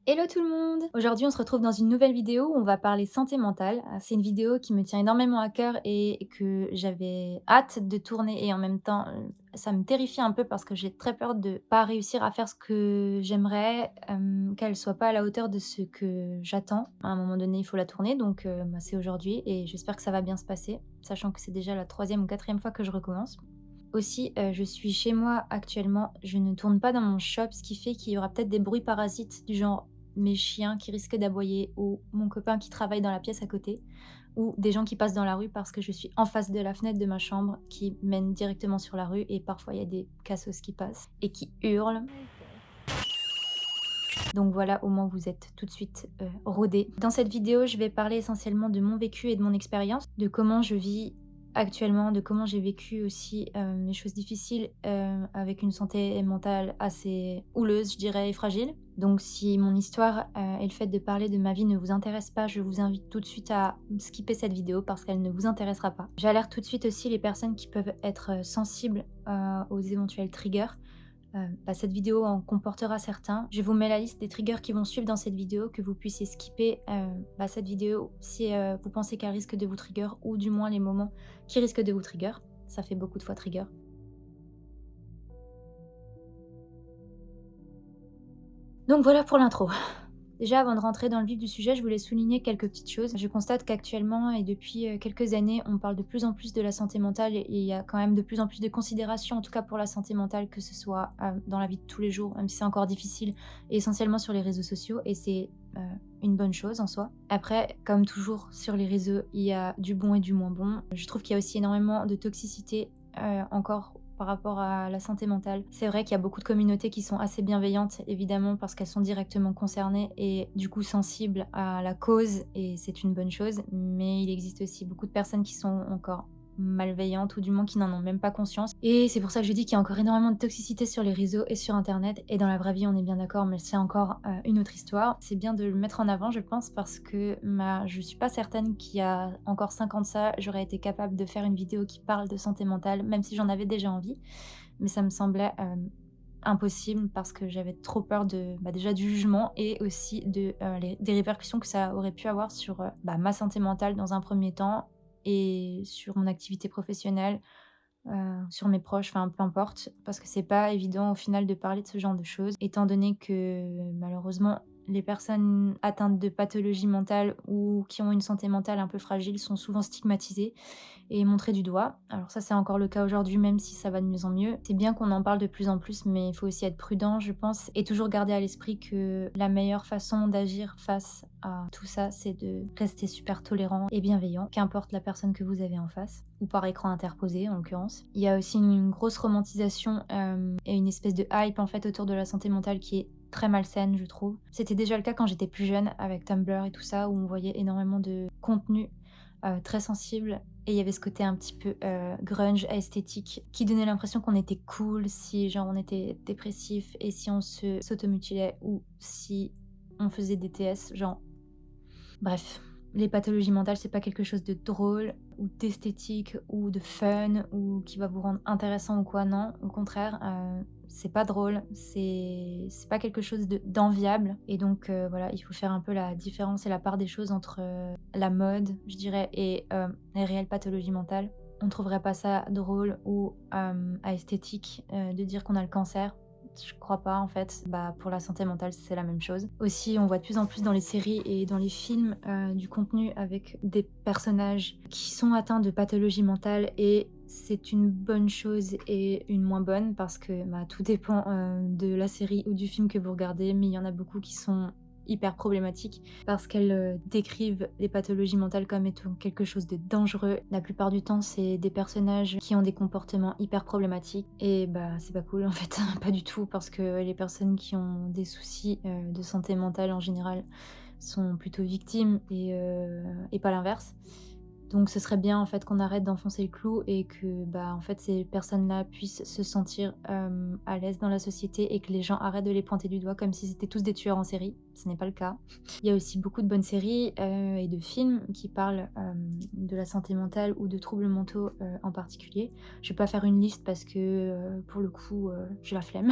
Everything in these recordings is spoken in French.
Hello tout le monde! Aujourd'hui, on se retrouve dans une nouvelle vidéo où on va parler santé mentale. C'est une vidéo qui me tient énormément à cœur et que j'avais hâte de tourner et en même temps, ça me terrifie un peu parce que j'ai très peur de pas réussir à faire ce que j'aimerais, qu'elle soit pas à la hauteur de ce que j'attends. À un moment donné, il faut la tourner donc c'est aujourd'hui et j'espère que ça va bien se passer, sachant que c'est déjà la troisième ou quatrième fois que je recommence. Aussi, je suis chez moi actuellement, je ne tourne pas dans mon shop, ce qui fait qu'il y aura peut-être des bruits parasites du genre mes chiens qui risquent d'aboyer ou mon copain qui travaille dans la pièce à côté ou des gens qui passent dans la rue parce que je suis en face de la fenêtre de ma chambre qui mène directement sur la rue et parfois il y a des cassos qui passent et qui hurlent. Donc voilà, au moins vous êtes tout de suite, rodés. Dans cette vidéo, je vais parler essentiellement de mon vécu et de mon expérience, de comment je vis actuellement, de comment j'ai vécu aussi, mes choses difficiles, avec une santé mentale assez houleuse, je dirais, et fragile. Donc si mon histoire, et le fait de parler de ma vie ne vous intéresse pas, je vous invite tout de suite à skipper cette vidéo parce qu'elle ne vous intéressera pas. J'alerte tout de suite aussi les personnes qui peuvent être, sensibles, aux éventuels triggers. Cette vidéo en comportera certains. Je vous mets la liste des triggers qui vont suivre dans cette vidéo, que vous puissiez skipper, cette vidéo si, vous pensez qu'elle risque de vous trigger ou du moins les moments qui risquent de vous trigger. Ça fait beaucoup de fois trigger. Donc voilà pour l'intro. Déjà, avant de rentrer dans le vif du sujet, je voulais souligner quelques petites choses. Je constate qu'actuellement et depuis quelques années, on parle de plus en plus de la santé mentale et il y a quand même de plus en plus de considération, en tout cas pour la santé mentale, que ce soit dans la vie de tous les jours, même si c'est encore difficile, et essentiellement sur les réseaux sociaux, et c'est une bonne chose en soi. Après, comme toujours sur les réseaux, il y a du bon et du moins bon. Je trouve qu'il y a aussi énormément de toxicité encore par rapport à la santé mentale. C'est vrai qu'il y a beaucoup de communautés qui sont assez bienveillantes, évidemment, parce qu'elles sont directement concernées et du coup sensibles à la cause, et c'est une bonne chose. Mais il existe aussi beaucoup de personnes qui sont encore malveillantes ou du moins qui n'en ont même pas conscience. Et c'est pour ça que je dis qu'il y a encore énormément de toxicité sur les réseaux et sur internet, et dans la vraie vie on est bien d'accord, mais c'est encore une autre histoire. C'est bien de le mettre en avant, je pense, parce que je suis pas certaine qu'il y a encore 5 ans de ça, j'aurais été capable de faire une vidéo qui parle de santé mentale, même si j'en avais déjà envie. Mais ça me semblait impossible parce que j'avais trop peur déjà du jugement et aussi des répercussions que ça aurait pu avoir sur ma santé mentale dans un premier temps et sur mon activité professionnelle, sur mes proches, enfin peu importe. Parce que c'est pas évident au final de parler de ce genre de choses, étant donné que malheureusement les personnes atteintes de pathologies mentales ou qui ont une santé mentale un peu fragile sont souvent stigmatisées et montré du doigt. Alors ça, c'est encore le cas aujourd'hui, même si ça va de mieux en mieux. C'est bien qu'on en parle de plus en plus, mais il faut aussi être prudent, je pense, et toujours garder à l'esprit que la meilleure façon d'agir face à tout ça, c'est de rester super tolérant et bienveillant, qu'importe la personne que vous avez en face, ou par écran interposé en l'occurrence. Il y a aussi une grosse romantisation et une espèce de hype en fait autour de la santé mentale qui est très malsaine, je trouve. C'était déjà le cas quand j'étais plus jeune avec Tumblr et tout ça, où on voyait énormément de contenu très sensible, et il y avait ce côté un petit peu grunge, esthétique, qui donnait l'impression qu'on était cool si genre on était dépressif et si on s'automutilait ou si on faisait des TS, genre bref. Les pathologies mentales, c'est pas quelque chose de drôle ou d'esthétique ou de fun ou qui va vous rendre intéressant ou quoi, non. Au contraire, c'est pas drôle, c'est pas quelque chose d'enviable, et donc voilà, il faut faire un peu la différence et la part des choses entre, la mode, je dirais, et les réelles pathologies mentales. On trouverait pas ça drôle ou esthétique, de dire qu'on a le cancer. Je crois pas en fait. Pour la santé mentale, c'est la même chose. Aussi, on voit de plus en plus dans les séries et dans les films, du contenu avec des personnages qui sont atteints de pathologies mentales, et c'est une bonne chose et une moins bonne parce que, tout dépend, de la série ou du film que vous regardez, mais il y en a beaucoup qui sont hyper problématiques parce qu'elles, décrivent les pathologies mentales comme étant quelque chose de dangereux. La plupart du temps, c'est des personnages qui ont des comportements hyper problématiques et c'est pas cool en fait, pas du tout, parce que les personnes qui ont des soucis, de santé mentale en général sont plutôt victimes et pas l'inverse. Donc ce serait bien en fait qu'on arrête d'enfoncer le clou et que en fait ces personnes-là puissent se sentir à l'aise dans la société et que les gens arrêtent de les pointer du doigt comme si c'était tous des tueurs en série. Ce n'est pas le cas. Il y a aussi beaucoup de bonnes séries et de films qui parlent de la santé mentale ou de troubles mentaux en particulier. Je vais pas faire une liste parce que pour le coup j'ai la flemme.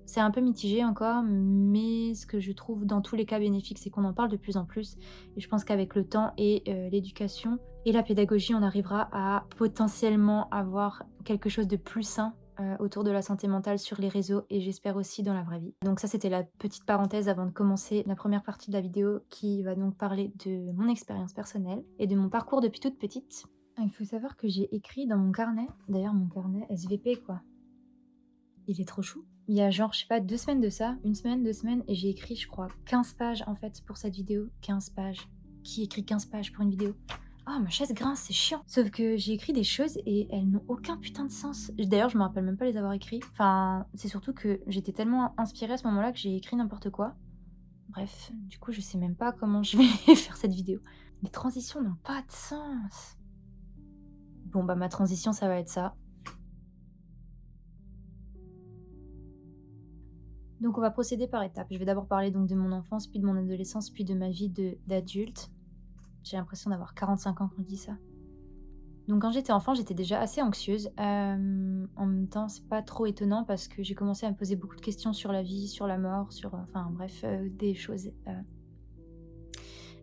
C'est un peu mitigé encore, mais ce que je trouve dans tous les cas bénéfique, c'est qu'on en parle de plus en plus. Et je pense qu'avec le temps et l'éducation et la pédagogie, on arrivera à potentiellement avoir quelque chose de plus sain autour de la santé mentale sur les réseaux et j'espère aussi dans la vraie vie. Donc ça, c'était la petite parenthèse avant de commencer la première partie de la vidéo qui va donc parler de mon expérience personnelle et de mon parcours depuis toute petite. Il faut savoir que j'ai écrit dans mon carnet, d'ailleurs mon carnet SVP quoi, il est trop chou. Il y a genre, je sais pas, 2 semaines de ça, 1 semaine, 2 semaines, et j'ai écrit, je crois, 15 pages en fait pour cette vidéo. 15 pages. Qui écrit 15 pages pour une vidéo? Oh, ma chaise grince, c'est chiant. Sauf que j'ai écrit des choses et elles n'ont aucun putain de sens. D'ailleurs, je me rappelle même pas les avoir écrits. Enfin, c'est surtout que j'étais tellement inspirée à ce moment-là que j'ai écrit n'importe quoi. Bref, du coup, je sais même pas comment je vais faire cette vidéo. Les transitions n'ont pas de sens. Bon, bah, ma transition, ça va être ça. Donc on va procéder par étapes. Je vais d'abord parler donc de mon enfance, puis de mon adolescence, puis de ma vie d'adulte. J'ai l'impression d'avoir 45 ans quand je dis ça. Donc quand j'étais enfant, j'étais déjà assez anxieuse. En même temps, c'est pas trop étonnant parce que j'ai commencé à me poser beaucoup de questions sur la vie, sur la mort, sur... enfin bref, des choses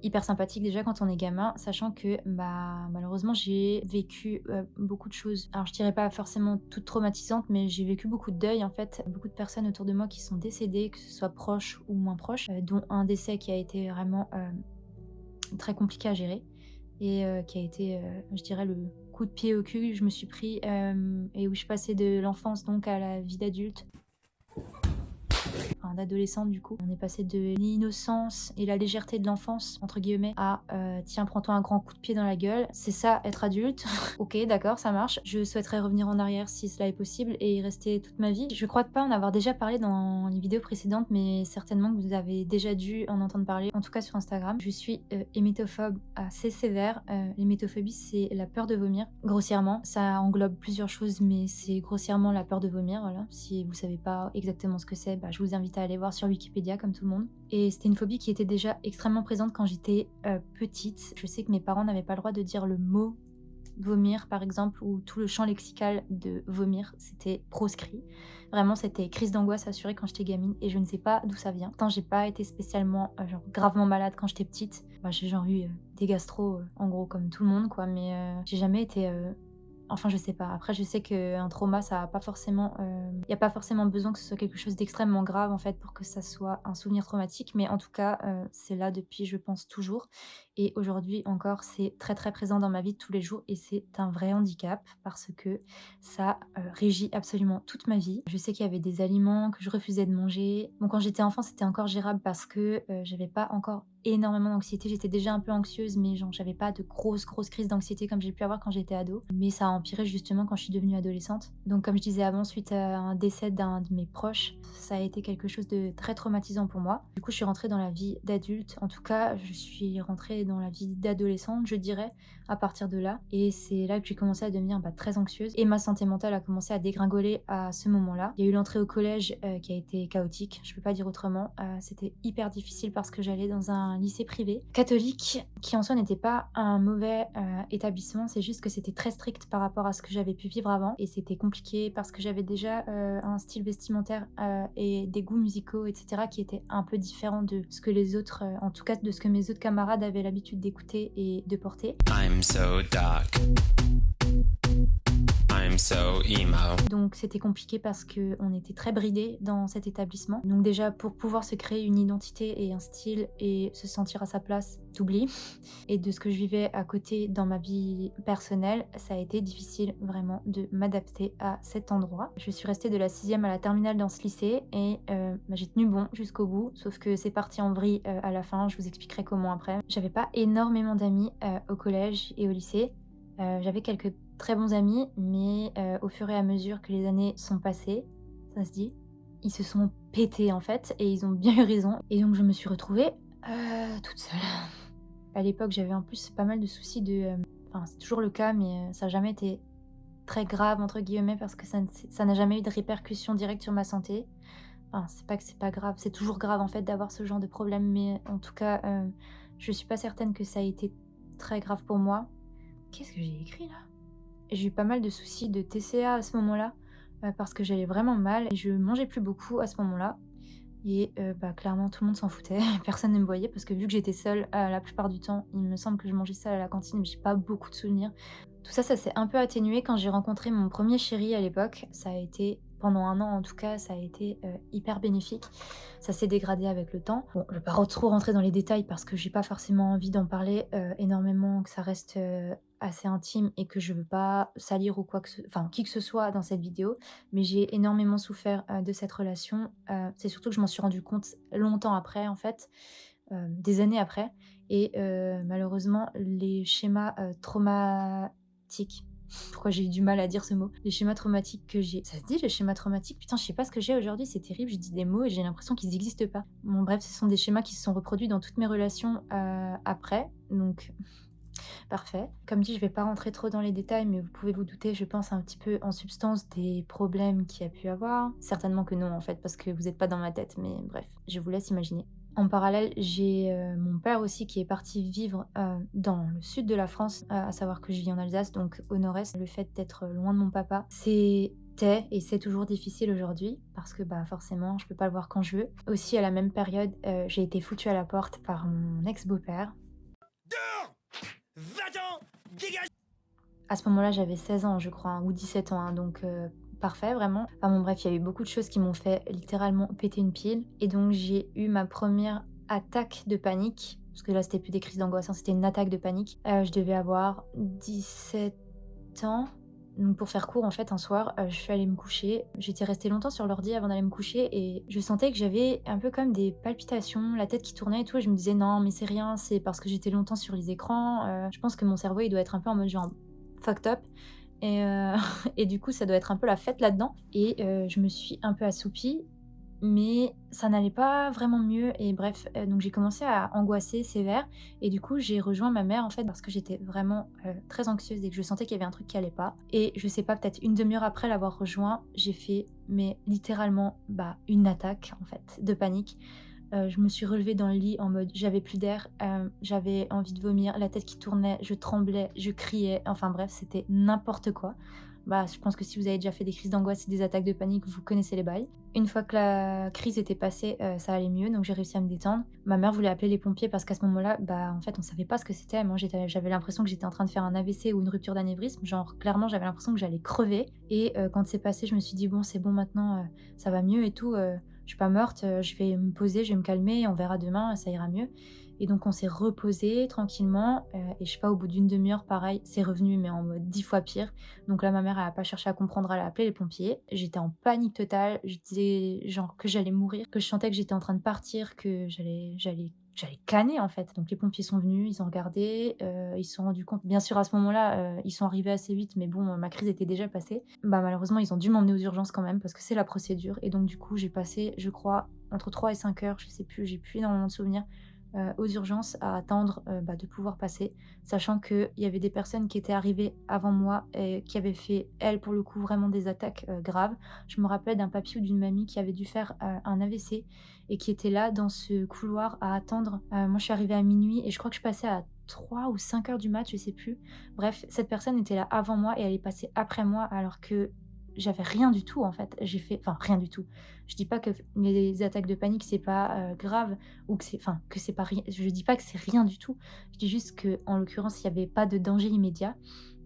hyper sympathique déjà quand on est gamin, sachant que malheureusement j'ai vécu beaucoup de choses. Alors je dirais pas forcément toutes traumatisantes, mais j'ai vécu beaucoup de deuil en fait, beaucoup de personnes autour de moi qui sont décédées, que ce soit proches ou moins proches, dont un décès qui a été vraiment très compliqué à gérer et qui a été, je dirais, le coup de pied au cul que je me suis pris et où je passais de l'enfance donc à la vie d'adulte. Enfin, d'adolescente du coup. On est passé de l'innocence et la légèreté de l'enfance, entre guillemets, à tiens, prends-toi un grand coup de pied dans la gueule. C'est ça, être adulte. Ok, d'accord, ça marche. Je souhaiterais revenir en arrière si cela est possible et y rester toute ma vie. Je crois pas en avoir déjà parlé dans les vidéos précédentes, mais certainement que vous avez déjà dû en entendre parler, en tout cas sur Instagram. Je suis hémétophobe assez sévère. L'hémétophobie, c'est la peur de vomir. Grossièrement, ça englobe plusieurs choses, mais c'est grossièrement la peur de vomir, voilà. Si vous savez pas exactement ce que c'est, je vous invite à aller voir sur Wikipédia comme tout le monde. Et c'était une phobie qui était déjà extrêmement présente quand j'étais petite. Je sais que mes parents n'avaient pas le droit de dire le mot vomir par exemple, ou tout le champ lexical de vomir, c'était proscrit. Vraiment, c'était crise d'angoisse assurée quand j'étais gamine et je ne sais pas d'où ça vient. Pourtant, j'ai pas été spécialement genre gravement malade quand j'étais petite. J'ai genre eu des gastro en gros comme tout le monde quoi, mais j'ai jamais été enfin, je sais pas. Après, je sais qu'un trauma, ça a pas forcément... Il y a pas forcément besoin que ce soit quelque chose d'extrêmement grave, en fait, pour que ça soit un souvenir traumatique. Mais en tout cas, c'est là depuis, je pense, toujours. Et aujourd'hui encore, c'est très, très présent dans ma vie de tous les jours. Et c'est un vrai handicap parce que ça régit absolument toute ma vie. Je sais qu'il y avait des aliments que je refusais de manger. Bon, quand j'étais enfant, c'était encore gérable parce que j'avais pas encore énormément d'anxiété. J'étais déjà un peu anxieuse, mais genre, j'avais pas de grosses crises d'anxiété comme j'ai pu avoir quand j'étais ado. Mais ça a empiré justement quand je suis devenue adolescente. Donc, comme je disais avant, suite à un décès d'un de mes proches, ça a été quelque chose de très traumatisant pour moi. Du coup, je suis rentrée dans la vie d'adulte. En tout cas, je suis rentrée dans la vie d'adolescente, je dirais, à partir de là. Et c'est là que j'ai commencé à devenir très anxieuse. Et ma santé mentale a commencé à dégringoler à ce moment-là. Il y a eu l'entrée au collège qui a été chaotique, je peux pas dire autrement. C'était hyper difficile parce que j'allais dans un lycée privé catholique qui en soi n'était pas un mauvais établissement, c'est juste que c'était très strict par rapport à ce que j'avais pu vivre avant et c'était compliqué parce que j'avais déjà un style vestimentaire et des goûts musicaux, etc. qui étaient un peu différents de ce que les autres, en tout cas de ce que mes autres camarades avaient l'habitude d'écouter et de porter. I'm so dark. I'm so emo. Donc c'était compliqué parce qu'on était très bridés dans cet établissement. Donc déjà pour pouvoir se créer une identité et un style et se sentir à sa place, t'oublies. Et de ce que je vivais à côté dans ma vie personnelle, ça a été difficile vraiment de m'adapter à cet endroit. Je suis restée de la 6e à la terminale dans ce lycée et j'ai tenu bon jusqu'au bout, sauf que c'est parti en vrille à la fin, je vous expliquerai comment après. J'avais pas énormément d'amis au collège et au lycée. J'avais quelques très bons amis, mais au fur et à mesure que les années sont passées, ça se dit, ils se sont pétés en fait, et ils ont bien eu raison. Et donc je me suis retrouvée toute seule. À l'époque, j'avais en plus pas mal de soucis de... enfin, c'est toujours le cas, mais ça a jamais été «très grave» entre guillemets parce que ça n'a jamais eu de répercussions directes sur ma santé. Enfin, c'est pas que c'est pas grave, c'est toujours grave en fait d'avoir ce genre de problème, mais en tout cas, je suis pas certaine que ça a été très grave pour moi. Qu'est-ce que j'ai écrit là? J'ai eu pas mal de soucis de TCA à ce moment-là, parce que j'allais vraiment mal et je mangeais plus beaucoup à ce moment-là et bah, clairement tout le monde s'en foutait. Personne ne me voyait parce que vu que j'étais seule, la plupart du temps, il me semble que je mangeais seule à la cantine, mais j'ai pas beaucoup de souvenirs. Tout ça, ça s'est un peu atténué quand j'ai rencontré mon premier chéri à l'époque. Ça a été pendant un an en tout cas, ça a été, hyper bénéfique. Ça s'est dégradé avec le temps. Bon, je vais pas trop rentrer dans les détails parce que j'ai pas forcément envie d'en parler, énormément, que ça reste, assez intime et que je veux pas salir ou quoi que ce enfin, qui que ce soit dans cette vidéo. Mais j'ai énormément souffert, de cette relation. C'est surtout que je m'en suis rendu compte longtemps après en fait, des années après et malheureusement les schémas, traumatiques, pourquoi j'ai eu du mal à dire ce mot? Les schémas traumatiques que j'ai ça se dit les schémas traumatiques? Putain, je sais pas ce que j'ai aujourd'hui, c'est terrible, je dis des mots et j'ai l'impression qu'ils n'existent pas. Bon bref, ce sont des schémas qui se sont reproduits dans toutes mes relations, après, donc parfait. Comme dit, je vais pas rentrer trop dans les détails, mais vous pouvez vous douter, je pense un petit peu en substance des problèmes qu'il y a pu avoir. Certainement que non en fait, parce que vous êtes pas dans ma tête, mais bref, je vous laisse imaginer. En parallèle, j'ai, mon père aussi qui est parti vivre, dans le sud de la France, à savoir que je vis en Alsace, donc au nord-est. Le fait d'être loin de mon papa, c'était et c'est toujours difficile aujourd'hui parce que, bah, forcément, je peux pas le voir quand je veux. Aussi à la même période, j'ai été foutue à la porte par mon ex-beau-père. Dehors! Va-t'en! Dégage! À ce moment-là, j'avais 16 ans, je crois, hein, ou 17 ans, hein, donc parfait, vraiment. Enfin bon, bref, il y a eu beaucoup de choses qui m'ont fait littéralement péter une pile. Et donc, j'ai eu ma première attaque de panique, parce que là, c'était plus des crises d'angoisse, hein, c'était une attaque de panique. Je devais avoir 17 ans. Donc pour faire court, en fait, un soir, je suis allée me coucher. J'étais restée longtemps sur l'ordi avant d'aller me coucher et je sentais que j'avais un peu comme des palpitations, la tête qui tournait et tout. Et je me disais: «Non, mais c'est rien, c'est parce que j'étais longtemps sur les écrans». Je pense que mon cerveau, il doit être un peu en mode genre fucked up et et du coup, ça doit être un peu la fête là-dedans et je me suis un peu assoupie, mais ça n'allait pas vraiment mieux et bref, donc j'ai commencé à angoisser sévère et du coup, j'ai rejoint ma mère, en fait, parce que j'étais vraiment, très anxieuse et que je sentais qu'il y avait un truc qui allait pas et je sais pas, peut-être une demi heure après l'avoir rejoint, j'ai fait, mais littéralement, bah, une attaque, en fait, de panique. Je me suis relevée dans le lit en mode j'avais plus d'air, j'avais envie de vomir, la tête qui tournait, je tremblais, je criais, enfin bref, c'était n'importe quoi. Bah, je pense que si vous avez déjà fait des crises d'angoisse et des attaques de panique, vous connaissez les bails. Une fois que la crise était passée, ça allait mieux, donc j'ai réussi à me détendre. Ma mère voulait appeler les pompiers parce qu'à ce moment-là, bah, en fait, on savait pas ce que c'était. Moi, j'avais l'impression que j'étais en train de faire un AVC ou une rupture d'anévrisme. Genre, clairement, j'avais l'impression que j'allais crever et quand c'est passé, je me suis dit: «Bon, c'est bon maintenant, ça va mieux et tout, je suis pas morte, je vais me poser, je vais me calmer, on verra demain, ça ira mieux». Et donc on s'est reposé tranquillement, et je sais pas, au bout d'une demi heure, pareil, c'est revenu, mais en mode 10 fois pire. Donc là, ma mère, elle a pas cherché à comprendre, elle a appelé les pompiers. J'étais en panique totale, je disais genre que j'allais mourir, que je sentais que j'étais en train de partir, que j'allais caner en fait. Donc les pompiers sont venus, ils ont regardé, ils se sont rendus compte, bien sûr à ce moment-là, ils sont arrivés assez vite, mais bon, ma crise était déjà passée. Bah, malheureusement, ils ont dû m'emmener aux urgences quand même parce que c'est la procédure et donc du coup, j'ai passé, je crois, entre 3 et 5 heures, je sais plus, j'ai plus énormément de souvenirs, aux urgences à attendre, bah, de pouvoir passer. Sachant qu'il y avait des personnes qui étaient arrivées avant moi et qui avaient fait, elles, pour le coup, vraiment des attaques, graves. Je me rappelle d'un papy ou d'une mamie qui avait dû faire, un AVC et qui était là dans ce couloir à attendre. Moi, je suis arrivée à minuit et je crois que je passais à 3 ou 5 heures du mat, je sais plus. Bref, cette personne était là avant moi et elle est passée après moi alors que j'avais rien du tout, en fait. J'ai fait enfin, rien du tout. Je dis pas que les attaques de panique, c'est pas, grave ou que c'est enfin, que c'est pas rien je dis pas que c'est rien du tout. Je dis juste que en l'occurrence, il y avait pas de danger immédiat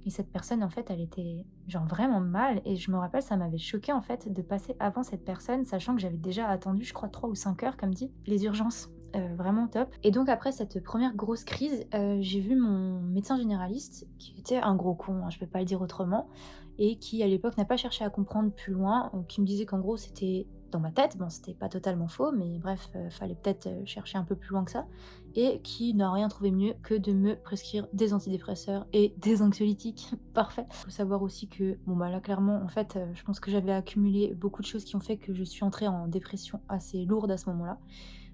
et cette personne, en fait, elle était, genre, vraiment mal et je me rappelle, ça m'avait choquée, en fait, de passer avant cette personne, sachant que j'avais déjà attendu, je crois, 3 ou 5 heures, comme dit. Les urgences, vraiment top et donc après cette première grosse crise, j'ai vu mon médecin généraliste qui était un gros con, hein, je peux pas le dire autrement et qui, à l'époque, n'a pas cherché à comprendre plus loin, qui me disait qu'en gros, c'était dans ma tête. Bon, c'était pas totalement faux, mais bref, fallait peut-être, chercher un peu plus loin que ça et qui n'a rien trouvé mieux que de me prescrire des antidépresseurs et des anxiolytiques. Parfait. Faut savoir aussi que, bon, bah, là, clairement, en fait, je pense que j'avais accumulé beaucoup de choses qui ont fait que je suis entrée en dépression assez lourde à ce moment-là.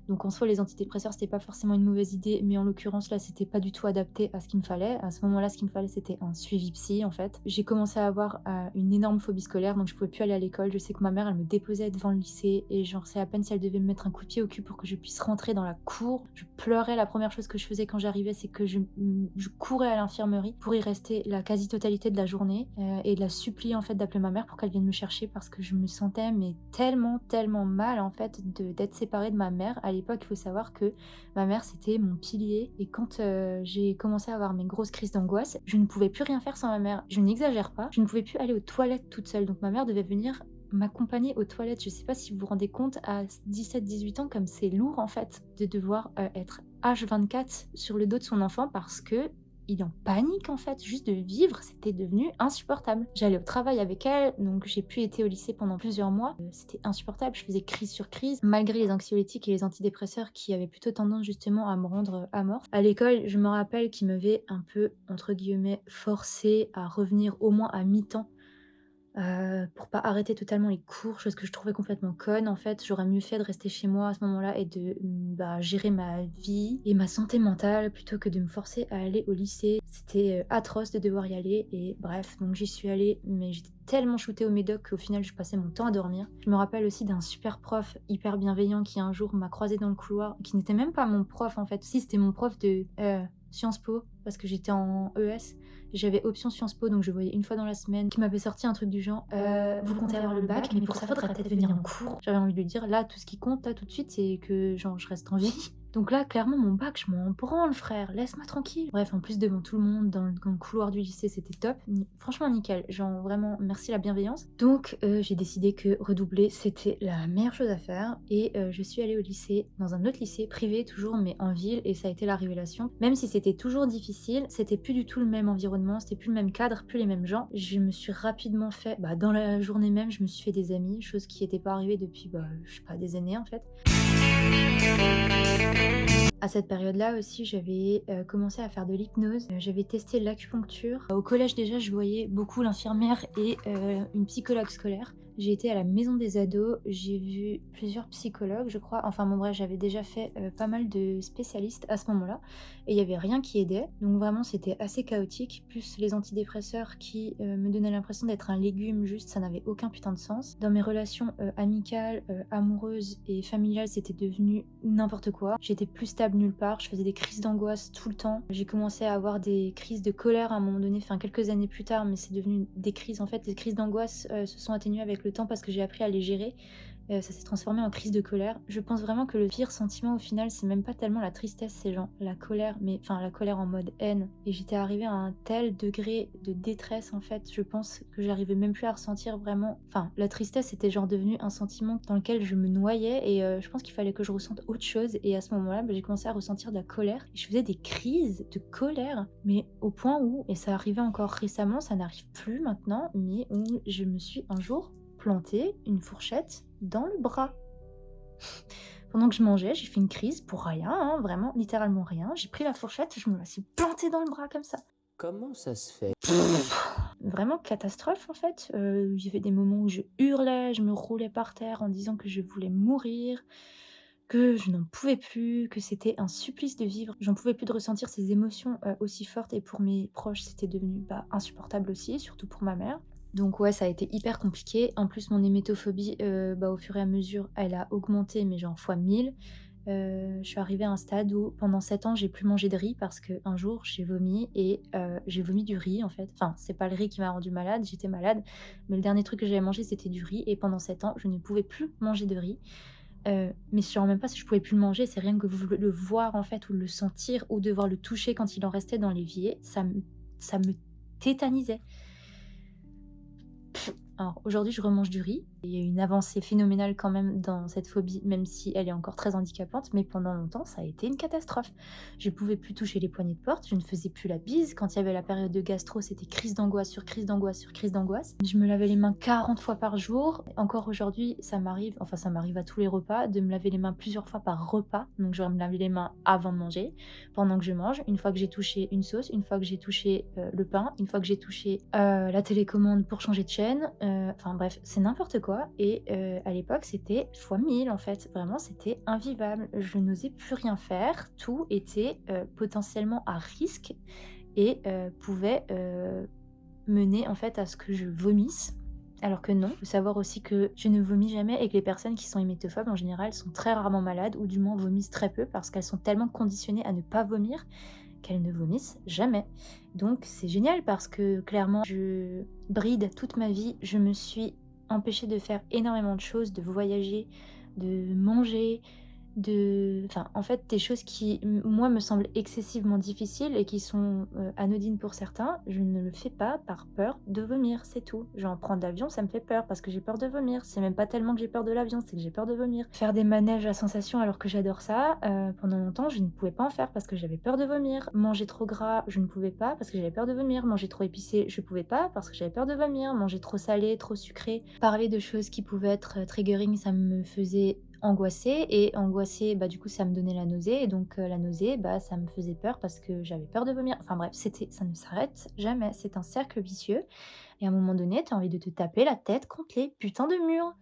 Donc en soi, les antidépresseurs, c'était pas forcément une mauvaise idée, mais en l'occurrence, là, c'était pas du tout adapté à ce qu'il me fallait. À ce moment-là, ce qu'il me fallait, c'était un suivi psy, en fait. J'ai commencé à avoir une énorme phobie scolaire, donc je pouvais plus aller à l'école. Je sais que ma mère, elle me déposait devant le lycée, et genre, c'est à peine si elle devait me mettre un coup de pied au cul pour que je puisse rentrer dans la cour. Je pleurais. La première chose que je faisais quand j'arrivais, c'est que je courais à l'infirmerie pour y rester la quasi-totalité de la journée, et de la supplier, en fait, d'appeler ma mère pour qu'elle vienne me chercher parce que je me sentais mais tellement, tellement mal, en fait, d'être séparée de ma mère. À l'époque, il faut savoir que ma mère, c'était mon pilier, et quand j'ai commencé à avoir mes grosses crises d'angoisse, je ne pouvais plus rien faire sans ma mère. Je n'exagère pas, je ne pouvais plus aller aux toilettes toute seule, donc ma mère devait venir m'accompagner aux toilettes. Je sais pas si vous vous rendez compte à 17-18 ans comme c'est lourd, en fait, de devoir être H24 sur le dos de son enfant parce que il est en panique, en fait. Juste de vivre, c'était devenu insupportable. J'allais au travail avec elle, donc j'ai pu être au lycée pendant plusieurs mois. C'était insupportable, je faisais crise sur crise, malgré les anxiolytiques et les antidépresseurs qui avaient plutôt tendance justement à me rendre amorphe. À l'école, je me rappelle qu'ils m'avaient un peu, entre guillemets, forcée à revenir au moins à mi-temps, pour pas arrêter totalement les cours, chose que je trouvais complètement conne, en fait. J'aurais mieux fait de rester chez moi à ce moment-là et de, gérer ma vie et ma santé mentale plutôt que de me forcer à aller au lycée. C'était, atroce de devoir y aller, et bref, donc j'y suis allée, mais j'étais tellement shootée au médoc qu'au final, je passais mon temps à dormir. Je me rappelle aussi d'un super prof hyper bienveillant qui un jour m'a croisée dans le couloir, qui n'était même pas mon prof, en fait. Si, c'était mon prof de, Sciences Po, parce que j'étais en ES. J'avais option Sciences Po, donc je voyais une fois dans la semaine, qui m'avait sorti un truc du genre vous comptez avoir le bac, mais pour ça, faudrait peut-être venir en cours. J'avais envie de lui dire là, tout ce qui compte, là, tout de suite, c'est que genre, je reste en vie. Donc là, clairement, mon bac, je m'en branle, frère, laisse-moi tranquille. Bref, en plus, devant tout le monde, dans le couloir du lycée, c'était top. Franchement, nickel. Genre, vraiment, merci la bienveillance. Donc, j'ai décidé que redoubler, c'était la meilleure chose à faire. Et je suis allée au lycée, dans un autre lycée, privé toujours, mais en ville, et ça a été la révélation. Même si c'était toujours difficile, c'était plus du tout le même environnement, c'était plus le même cadre, plus les mêmes gens. Je me suis rapidement fait, dans la journée même, je me suis fait des amis, chose qui n'était pas arrivée depuis, je sais pas, des années en fait. À cette période-là aussi, j'avais commencé à faire de l'hypnose, j'avais testé l'acupuncture. Au collège déjà, je voyais beaucoup l'infirmière et une psychologue scolaire. J'ai été à la maison des ados, j'ai vu plusieurs psychologues, je crois. Enfin bon bref, j'avais déjà fait pas mal de spécialistes à ce moment-là, et il y avait rien qui aidait. Donc vraiment, c'était assez chaotique. Plus les antidépresseurs qui me donnaient l'impression d'être un légume, juste, ça n'avait aucun putain de sens. Dans mes relations amicales, amoureuses et familiales, c'était devenu n'importe quoi. J'étais plus stable nulle part, je faisais des crises d'angoisse tout le temps. J'ai commencé à avoir des crises de colère à un moment donné, enfin quelques années plus tard, mais c'est devenu des crises. En fait, les crises d'angoisse se sont atténuées avec le temps parce que j'ai appris à les gérer. Ça s'est transformé en crise de colère. Je pense vraiment que le pire sentiment au final, c'est même pas tellement la tristesse, c'est genre la colère, mais enfin la colère en mode haine. Et j'étais arrivée à un tel degré de détresse, en fait, je pense que j'arrivais même plus à ressentir vraiment. Enfin, la tristesse était genre devenu un sentiment dans lequel je me noyais, et je pense qu'il fallait que je ressente autre chose. Et à ce moment-là, j'ai commencé à ressentir de la colère. Et je faisais des crises de colère, mais au point où, et ça arrivait encore récemment, ça n'arrive plus maintenant, mais où je me suis un jour planté une fourchette dans le bras. Pendant que je mangeais, j'ai fait une crise pour rien, hein, vraiment, littéralement rien. J'ai pris la fourchette, je me la suis plantée dans le bras comme ça. Comment ça se fait? Vraiment catastrophe, en fait. Il y avait des moments où je hurlais, je me roulais par terre en disant que je voulais mourir, que je n'en pouvais plus, que c'était un supplice de vivre. J'en pouvais plus de ressentir ces émotions aussi fortes, et pour mes proches, c'était devenu insupportable aussi, surtout pour ma mère. Donc ouais, ça a été hyper compliqué. En plus, mon hémétophobie, au fur et à mesure, elle a augmenté, mais genre fois 1000. Je suis arrivée à un stade où pendant 7 ans, j'ai plus mangé de riz parce qu'un jour, j'ai vomi, et j'ai vomi du riz, en fait. Enfin, c'est pas le riz qui m'a rendue malade, j'étais malade, mais le dernier truc que j'avais mangé, c'était du riz, et pendant 7 ans, je ne pouvais plus manger de riz. Mais je ne sais même pas si je pouvais plus le manger, c'est rien que le voir, en fait, ou le sentir, ou devoir le toucher quand il en restait dans l'évier, ça me tétanisait. Alors aujourd'hui, je remange du riz. Il y a une avancée phénoménale quand même dans cette phobie, même si elle est encore très handicapante, mais pendant longtemps, ça a été une catastrophe. Je pouvais plus toucher les poignées de porte, je ne faisais plus la bise. Quand il y avait la période de gastro, c'était crise d'angoisse sur crise d'angoisse sur crise d'angoisse. Je me lavais les mains 40 fois par jour. Encore aujourd'hui, ça m'arrive à tous les repas, de me laver les mains plusieurs fois par repas. Donc je vais me laver les mains avant de manger, pendant que je mange, une fois que j'ai touché une sauce, une fois que j'ai touché le pain, une fois que j'ai touché la télécommande pour changer de chaîne, enfin bref, c'est n'importe quoi et à l'époque, c'était fois 1000 en fait. Vraiment, c'était invivable. Je n'osais plus rien faire. Tout était, potentiellement à risque et pouvait, mener en fait à ce que je vomisse. Alors que non. Faut savoir aussi que je ne vomis jamais et que les personnes qui sont hémétophobes en général sont très rarement malades ou du moins vomissent très peu parce qu'elles sont tellement conditionnées à ne pas vomir qu'elles ne vomissent jamais. Donc c'est génial parce que clairement je bride toute ma vie. Je me suis empêchée de faire énormément de choses, de voyager, de manger, enfin, en fait, des choses qui, moi, me semblent excessivement difficiles et qui sont, anodines pour certains, je ne le fais pas par peur de vomir, c'est tout. Genre prendre l'avion, ça me fait peur parce que j'ai peur de vomir. C'est même pas tellement que j'ai peur de l'avion, c'est que j'ai peur de vomir. Faire des manèges à sensations alors que j'adore ça, pendant longtemps, je ne pouvais pas en faire parce que j'avais peur de vomir. Manger trop gras, je ne pouvais pas parce que j'avais peur de vomir. Manger trop épicé, je pouvais pas parce que j'avais peur de vomir. Manger trop salé, trop sucré. Parler de choses qui pouvaient être, triggering, ça me faisait angoissée et angoissée, bah, du coup, ça me donnait la nausée et donc la nausée, bah, ça me faisait peur parce que j'avais peur de vomir. Enfin bref, ça ne s'arrête jamais, c'est un cercle vicieux et à un moment donné, tu as envie de te taper la tête contre les putains de murs.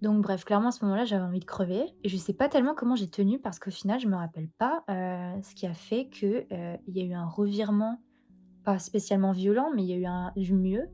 Donc bref, clairement à ce moment-là, j'avais envie de crever et je sais pas tellement comment j'ai tenu parce qu'au final, je me rappelle pas, ce qui a fait que, il y a eu un revirement, pas spécialement violent, mais il y a eu du mieux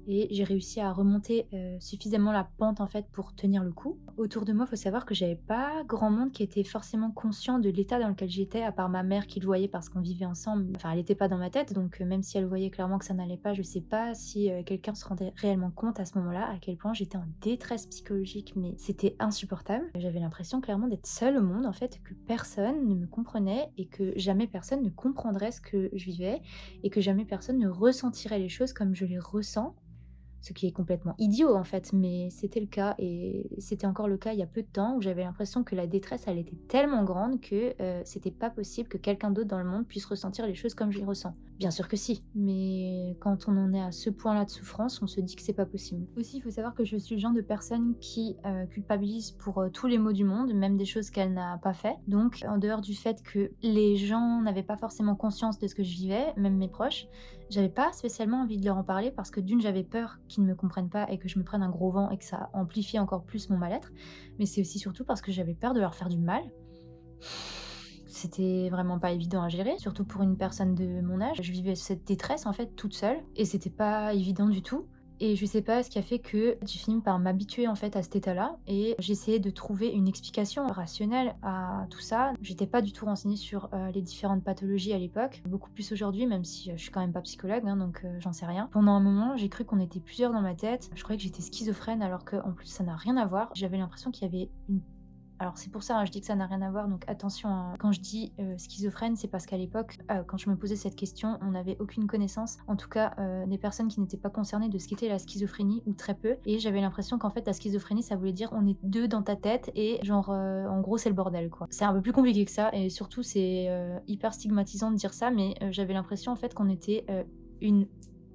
et j'ai réussi à remonter, suffisamment la pente, en fait, pour tenir le coup. Autour de moi, il faut savoir que j'avais pas grand monde qui était forcément conscient de l'état dans lequel j'étais, à part ma mère qui le voyait parce qu'on vivait ensemble. Enfin, elle était pas dans ma tête, donc même si elle voyait clairement que ça n'allait pas, je sais pas si, quelqu'un se rendait réellement compte à ce moment-là, à quel point j'étais en détresse psychologique, mais c'était insupportable. J'avais l'impression clairement d'être seule au monde, en fait, que personne ne me comprenait et que jamais personne ne comprendrait ce que je vivais et que jamais personne ne ressentirait les choses comme je les ressens. Ce qui est complètement idiot en fait, mais c'était le cas et c'était encore le cas il y a peu de temps où j'avais l'impression que la détresse, elle était tellement grande que, c'était pas possible que quelqu'un d'autre dans le monde puisse ressentir les choses comme je les ressens. Bien sûr que si, mais quand on en est à ce point-là de souffrance, on se dit que c'est pas possible. Aussi, il faut savoir que je suis le genre de personne qui, culpabilise pour, tous les maux du monde, même des choses qu'elle n'a pas fait. Donc en dehors du fait que les gens n'avaient pas forcément conscience de ce que je vivais, même mes proches, j'avais pas spécialement envie de leur en parler parce que d'une, j'avais peur qu'ils ne me comprennent pas et que je me prenne un gros vent et que ça amplifie encore plus mon mal-être. Mais c'est aussi surtout parce que j'avais peur de leur faire du mal. C'était vraiment pas évident à gérer, surtout pour une personne de mon âge. Je vivais cette détresse en fait toute seule et c'était pas évident du tout. Et je sais pas ce qui a fait que j'ai fini par m'habituer en fait à cet état-là et j'essayais de trouver une explication rationnelle à tout ça. J'étais pas du tout renseignée sur les différentes pathologies à l'époque, beaucoup plus aujourd'hui même si je suis quand même pas psychologue hein, donc j'en sais rien. Pendant un moment j'ai cru qu'on était plusieurs dans ma tête, je croyais que j'étais schizophrène alors qu'en plus ça n'a rien à voir. J'avais l'impression qu'il y avait une alors c'est pour ça, hein, je dis que ça n'a rien à voir, donc attention, hein. Quand je dis schizophrène, c'est parce qu'à l'époque, quand je me posais cette question, on n'avait aucune connaissance, en tout cas des personnes qui n'étaient pas concernées de ce qu'était la schizophrénie, ou très peu, et j'avais l'impression qu'en fait la schizophrénie, ça voulait dire on est deux dans ta tête, et genre en gros c'est le bordel quoi. C'est un peu plus compliqué que ça, et surtout c'est hyper stigmatisant de dire ça, mais j'avais l'impression en fait qu'on était une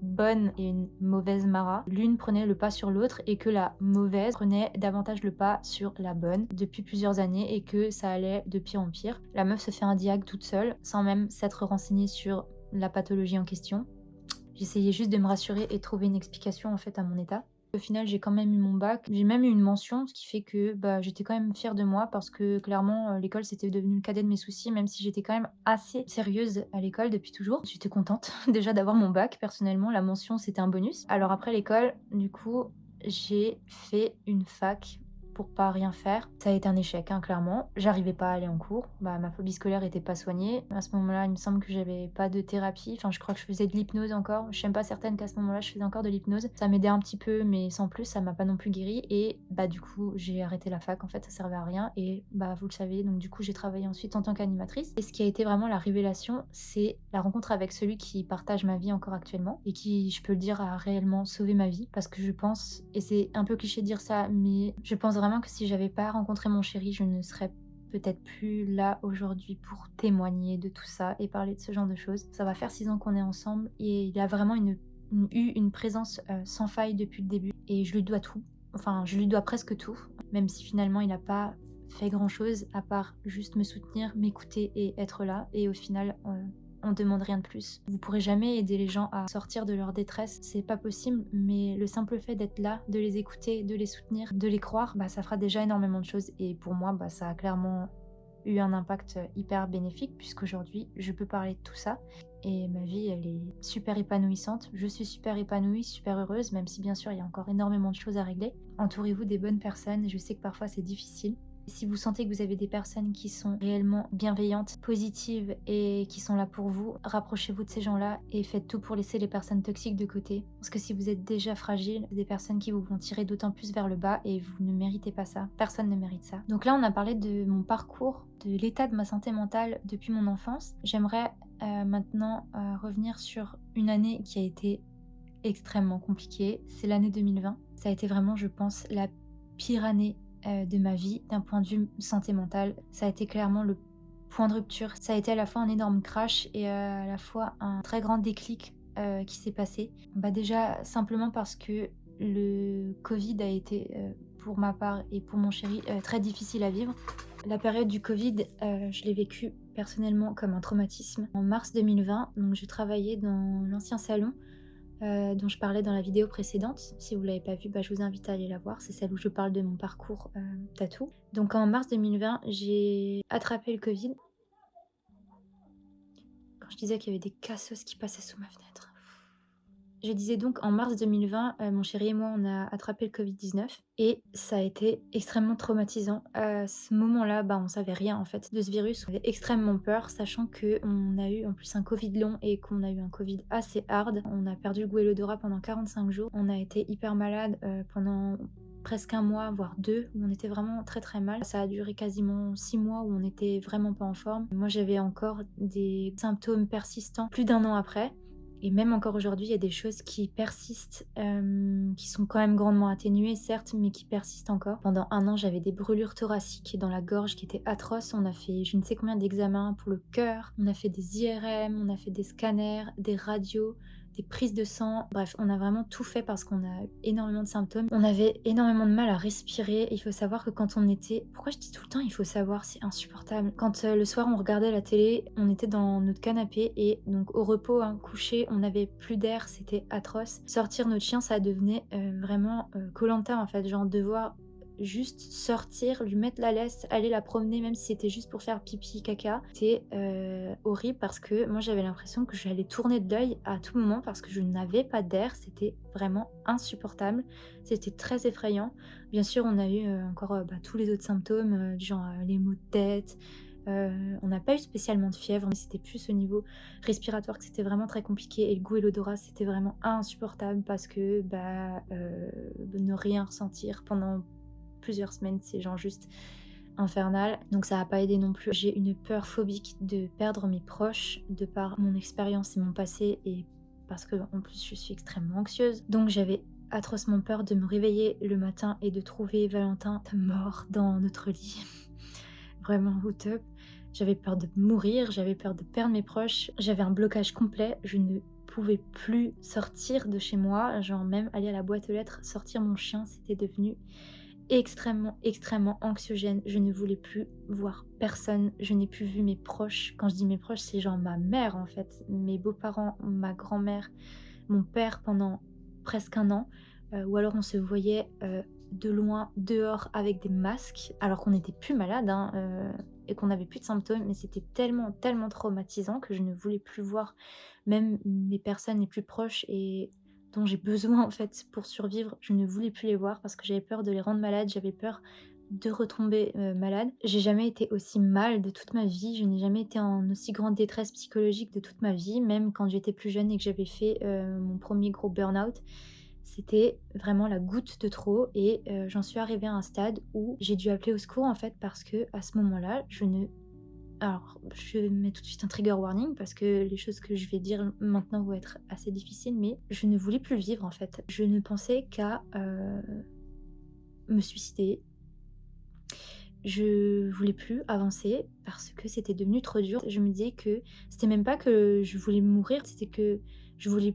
bonne et une mauvaise Mara. L'une prenait le pas sur l'autre et que la mauvaise prenait davantage le pas sur la bonne depuis plusieurs années et que ça allait de pire en pire. La meuf se fait un diag toute seule sans même s'être renseignée sur la pathologie en question. J'essayais juste de me rassurer et trouver une explication en fait à mon état. Au final, j'ai quand même eu mon bac, j'ai même eu une mention, ce qui fait que bah, j'étais quand même fière de moi parce que clairement, l'école c'était devenu le cadet de mes soucis, même si j'étais quand même assez sérieuse à l'école depuis toujours. J'étais contente déjà d'avoir mon bac, personnellement, la mention c'était un bonus. Alors après l'école, du coup, j'ai fait une fac pour pas rien faire. Ça a été un échec, hein, clairement. J'arrivais pas à aller en cours. Bah, ma phobie scolaire était pas soignée. À ce moment-là, il me semble que j'avais pas de thérapie. Enfin, je crois que je faisais de l'hypnose encore. Je suis même pas certaine qu'à ce moment-là, je faisais encore de l'hypnose. Ça m'aidait un petit peu, mais sans plus, ça m'a pas non plus guéri. Et bah, du coup, j'ai arrêté la fac. En fait, ça servait à rien. Et bah, vous le savez, donc du coup, j'ai travaillé ensuite en tant qu'animatrice. Et ce qui a été vraiment la révélation, c'est la rencontre avec celui qui partage ma vie encore actuellement et qui, je peux le dire, a réellement sauvé ma vie. Parce que je pense, et c'est un peu cliché de dire ça, mais je pense vraiment que si j'avais pas rencontré mon chéri, je ne serais peut-être plus là aujourd'hui pour témoigner de tout ça et parler de ce genre de choses. Ça va faire 6 ans qu'on est ensemble et il a vraiment eu une présence sans faille depuis le début et je lui dois tout. Enfin, je lui dois presque tout, même si finalement il n'a pas fait grand chose à part juste me soutenir, m'écouter et être là. Et au final, on demande rien de plus. Vous pourrez jamais aider les gens à sortir de leur détresse, c'est pas possible, mais le simple fait d'être là, de les écouter, de les soutenir, de les croire, bah ça fera déjà énormément de choses. Et pour moi, bah ça a clairement eu un impact hyper bénéfique puisqu'aujourd'hui, je peux parler de tout ça et ma vie, elle est super épanouissante. Je suis super épanouie, super heureuse, même si bien sûr, il y a encore énormément de choses à régler. Entourez-vous des bonnes personnes, je sais que parfois c'est difficile. Si vous sentez que vous avez des personnes qui sont réellement bienveillantes, positives et qui sont là pour vous, rapprochez-vous de ces gens-là et faites tout pour laisser les personnes toxiques de côté. Parce que si vous êtes déjà fragile, c'est des personnes qui vous vont tirer d'autant plus vers le bas et vous ne méritez pas ça. Personne ne mérite ça. Donc là, on a parlé de mon parcours, de l'état de ma santé mentale depuis mon enfance. J'aimerais maintenant revenir sur une année qui a été extrêmement compliquée. C'est l'année 2020. Ça a été vraiment, je pense, la pire année de ma vie d'un point de vue santé mentale. Ça a été clairement le point de rupture. Ça a été à la fois un énorme crash et à la fois un très grand déclic qui s'est passé. Bah déjà simplement parce que le Covid a été pour ma part et pour mon chéri très difficile à vivre. La période du Covid, je l'ai vécue personnellement comme un traumatisme. En mars 2020, donc je travaillais dans l'ancien salon dont je parlais dans la vidéo précédente. Si vous ne l'avez pas vue, bah, je vous invite à aller la voir. C'est celle où je parle de mon parcours tatou. Donc en mars 2020, j'ai attrapé le Covid. Quand je disais qu'il y avait des casseuses qui passaient sous ma fenêtre. Je disais donc en mars 2020, mon chéri et moi, on a attrapé le Covid-19 et ça a été extrêmement traumatisant. À ce moment-là, bah, on savait rien en fait de ce virus. On avait extrêmement peur, sachant qu'on a eu en plus un Covid long et qu'on a eu un Covid assez hard. On a perdu le goût et l'odorat pendant 45 jours. On a été hyper malade pendant presque un mois, voire deux, où on était vraiment très très mal. Ça a duré quasiment 6 mois où on n'était vraiment pas en forme. Moi, j'avais encore des symptômes persistants plus d'un an après. Et même encore aujourd'hui, il y a des choses qui persistent, qui sont quand même grandement atténuées, certes, mais qui persistent encore. Pendant un an, j'avais des brûlures thoraciques dans la gorge qui étaient atroces. On a fait je ne sais combien d'examens pour le cœur. On a fait des IRM, on a fait des scanners, des radios, des prises de sang. Bref, on a vraiment tout fait parce qu'on a énormément de symptômes. On avait énormément de mal à respirer. Il faut savoir que quand on était... Pourquoi je dis tout le temps il faut savoir, c'est insupportable. Quand le soir on regardait la télé, on était dans notre canapé et donc au repos, hein, couché, on n'avait plus d'air, c'était atroce. Sortir notre chien, ça devenait vraiment Koh-Lanta en fait, genre devoir juste sortir, lui mettre la laisse, aller la promener, même si c'était juste pour faire pipi, caca. C'était horrible parce que moi j'avais l'impression que j'allais tourner de l'œil à tout moment parce que je n'avais pas d'air. C'était vraiment insupportable. C'était très effrayant. Bien sûr, on a eu encore tous les autres symptômes, du genre les maux de tête. On n'a pas eu spécialement de fièvre, mais c'était plus au niveau respiratoire que c'était vraiment très compliqué. Et le goût et l'odorat, c'était vraiment insupportable parce que ne rien ressentir pendant plusieurs semaines, c'est genre juste infernal. Donc ça n'a pas aidé non plus. J'ai une peur phobique de perdre mes proches de par mon expérience et mon passé et parce que en plus je suis extrêmement anxieuse. Donc j'avais atrocement peur de me réveiller le matin et de trouver Valentin mort dans notre lit. Vraiment au top. J'avais peur de mourir, j'avais peur de perdre mes proches. J'avais un blocage complet. Je ne pouvais plus sortir de chez moi. Genre même aller à la boîte aux lettres, sortir mon chien, c'était devenu extrêmement anxiogène. Je ne voulais plus voir personne. Je n'ai plus vu mes proches. Quand je dis mes proches, c'est genre ma mère en fait. Mes beaux-parents, ma grand-mère, mon père pendant presque un an. Ou alors on se voyait de loin, dehors, avec des masques, alors qu'on n'était plus malade et qu'on n'avait plus de symptômes. Mais c'était tellement traumatisant que je ne voulais plus voir même les personnes les plus proches et dont j'ai besoin en fait pour survivre. Je ne voulais plus les voir parce que j'avais peur de les rendre malades, j'avais peur de retomber malade. J'ai jamais été aussi mal de toute ma vie, je n'ai jamais été en aussi grande détresse psychologique de toute ma vie, même quand j'étais plus jeune et que j'avais fait mon premier gros burn-out. C'était vraiment la goutte de trop et j'en suis arrivée à un stade où j'ai dû appeler au secours en fait parce que à ce moment-là, alors, je mets tout de suite un trigger warning parce que les choses que je vais dire maintenant vont être assez difficiles, mais je ne voulais plus vivre en fait. Je ne pensais qu'à me suicider. Je voulais plus avancer parce que c'était devenu trop dur. Je me disais que c'était même pas que je voulais mourir, c'était que je voulais...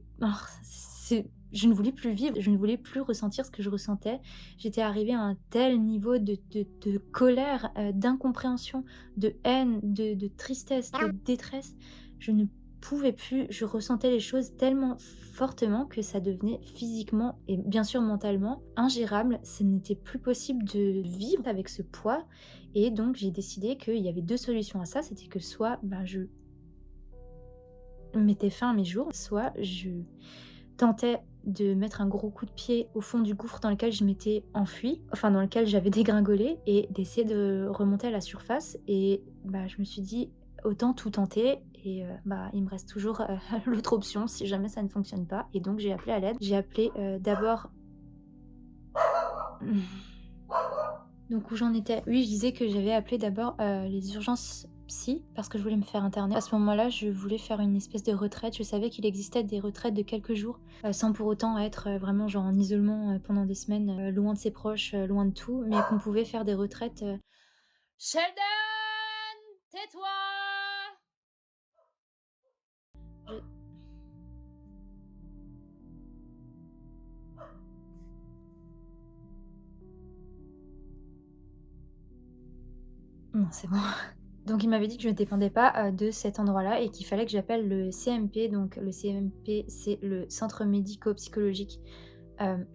je ne voulais plus vivre, je ne voulais plus ressentir ce que je ressentais. J'étais arrivée à un tel niveau de colère, d'incompréhension, de haine, de tristesse, de détresse. Je ne pouvais plus, je ressentais les choses tellement fortement que ça devenait physiquement et bien sûr mentalement ingérable. Ce n'était plus possible de vivre avec ce poids et donc j'ai décidé qu'il y avait 2 solutions à ça. C'était que soit, je mettais fin à mes jours, soit je tentais de mettre un gros coup de pied au fond du gouffre dans lequel je m'étais enfuie, enfin dans lequel j'avais dégringolé et d'essayer de remonter à la surface et je me suis dit: «Autant tout tenter» et il me reste toujours, l'autre option si jamais ça ne fonctionne pas et donc j'ai appelé à l'aide. J'ai appelé, d'abord donc où j'en étais? Oui, je disais que j'avais appelé d'abord, les urgences psy parce que je voulais me faire interner. À ce moment-là, je voulais faire une espèce de retraite. Je savais qu'il existait des retraites de quelques jours, sans pour autant être, vraiment genre en isolement, pendant des semaines, loin de ses proches, loin de tout, mais qu'on pouvait faire des retraites, «Sheldon, tais-toi!» Je non, c'est bon. Donc il m'avait dit que je ne dépendais pas, de cet endroit-là et qu'il fallait que j'appelle le CMP. Donc le CMP, c'est le centre médico-psychologique,